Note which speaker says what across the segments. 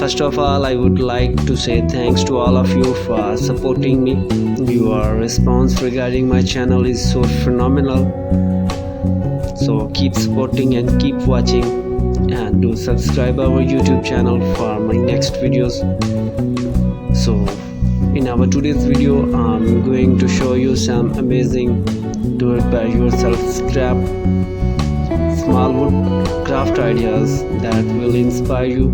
Speaker 1: First of all, I would like to say thanks to all of you for supporting me. Your response regarding my channel is so phenomenal. So keep supporting and keep watching, and do subscribe our YouTube channel for my next videos. So in our today's video, I'm going to show you some amazing do it by yourself scrap small wood craft ideas that will inspire you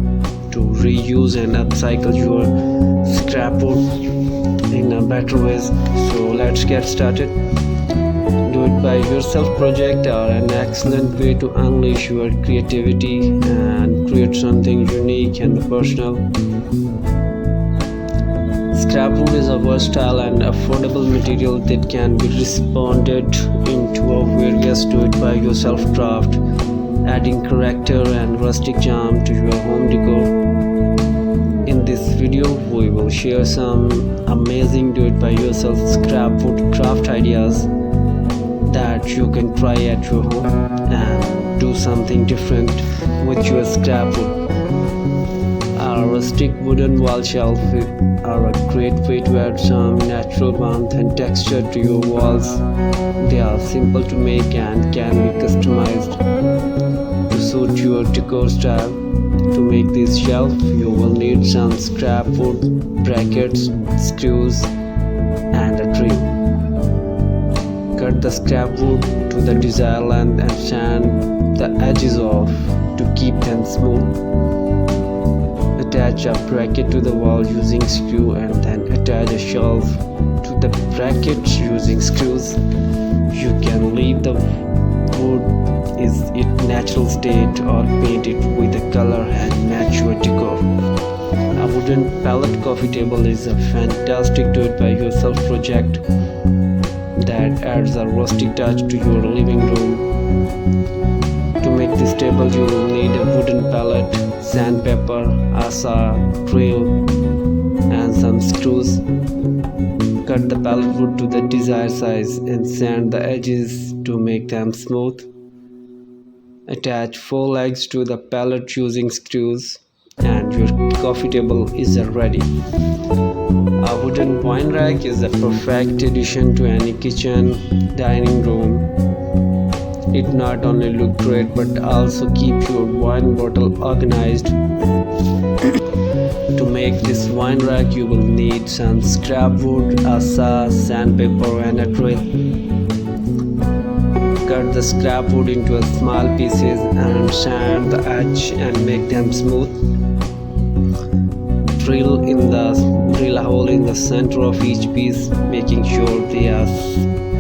Speaker 1: to reuse and upcycle your scrap wood in a better ways. So let's get started. Do it by yourself project are an excellent way to unleash your creativity and create something unique and personal. Scrap wood is a versatile and affordable material that can be responded into a various do-it-by-yourself craft, adding character and rustic charm to your home decor. In this video, we will share some amazing do-it-by-yourself scrap wood craft ideas that you can try at your home and do something different with your scrap wood. A rustic wooden wall shelf are a great way to add some natural warmth and texture to your walls. They are simple to make and can be customized to suit your decor style. To make this shelf, you will need some scrap wood, brackets, screws, and a drill. Cut the scrap wood to the desired length and sand the edges off to keep them smooth. Attach a bracket to the wall using screw and then attach a shelf to the brackets using screws. You can leave the wood in its natural state or paint it with a color and match your decor. A wooden pallet coffee table is a fantastic do-it-by-yourself project that adds a rustic touch to your living room. To make this table, you will need a wooden pallet, sandpaper, a saw, drill, and some screws. Cut the pallet wood to the desired size and sand the edges to make them smooth. Attach 4 legs to the pallet using screws, and your coffee table is ready. A wooden wine rack is a perfect addition to any kitchen, dining room. It not only look great but also keep your wine bottle organized. To make this wine rack, you will need some scrap wood, a saw, sandpaper, and a drill. Cut the scrap wood into small pieces and sand the edge and make them smooth. Drill a hole in the center of each piece, making sure they are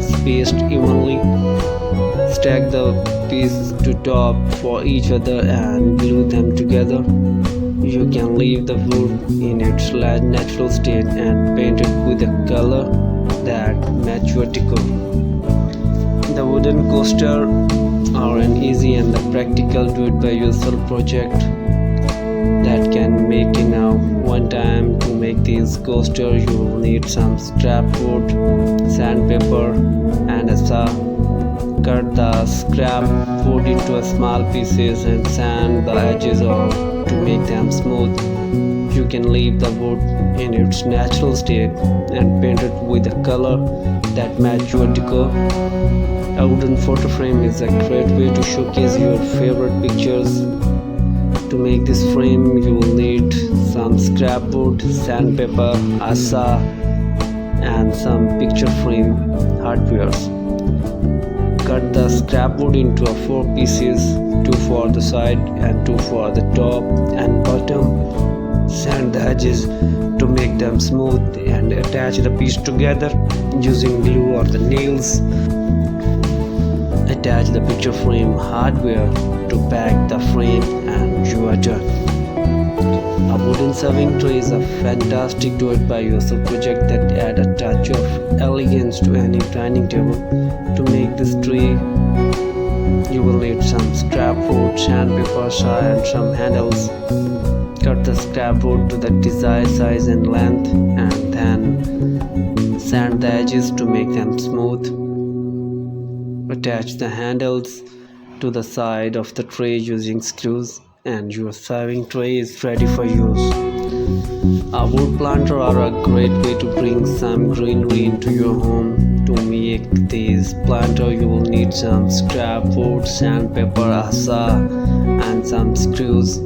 Speaker 1: spaced evenly. Stack the pieces to top for each other and glue them together. You can leave the wood in its natural state and paint it with a color that match your decor. The wooden coaster are an easy and practical do-it-by-yourself project that can make in one time. To make this coaster, you will need some scrap wood, sandpaper, and a saw. Cut the scrap wood into small pieces and sand the edges off to make them smooth. You can leave the wood in its natural state and paint it with a color that match your decor. A wooden photo frame is a great way to showcase your favorite pictures. To make this frame, you will need some scrap wood, sandpaper, a saw, and some picture frame hardware. Cut the scrap wood into 4 pieces, 2 for the side and 2 for the top and bottom. Sand the edges to make them smooth and attach the piece together using glue or the nails. Attach the picture frame hardware to pack the frame and you are done. A wooden serving tray is a fantastic do-it-by-yourself project that adds a touch of elegance to any dining table. To make this tray, you will need some scrap wood, sandpaper, saw, and some handles. Cut the scrap wood to the desired size and length, and then sand the edges to make them smooth. Attach the handles to the side of the tray using screws and your serving tray is ready for use. A wood planter are a great way to bring some greenery into your home. To make this planter, you will need some scrap wood, sandpaper, a saw, and some screws.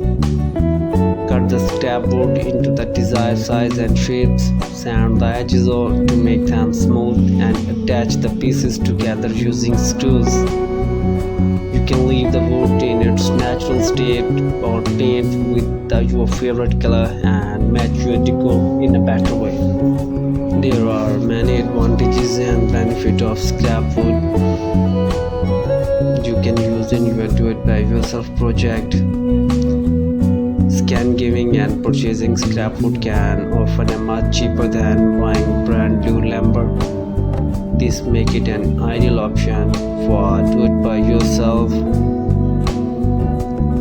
Speaker 1: Cut the scrap wood into the desired size and shapes. Sand the edges to make them smooth and attach the pieces together using screws. You can leave the wood in its natural state or paint with your favorite color and match your decor in a better way. There are many advantages and benefits of scrap wood. You can use in your do-it-by-yourself project. Scan giving and purchasing scrap wood can often be much cheaper than buying brand new lumber. This makes it an ideal option for do-it-by-yourself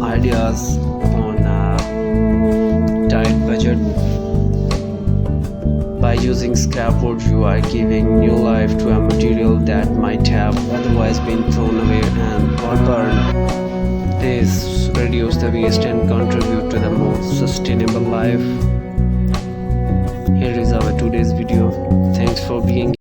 Speaker 1: ideas on a tight budget. By using scrap wood, you are giving new life to a material that might have otherwise been thrown away or burned. This reduces the waste and contribute to the more sustainable life. Here is our today's video. Thanks for being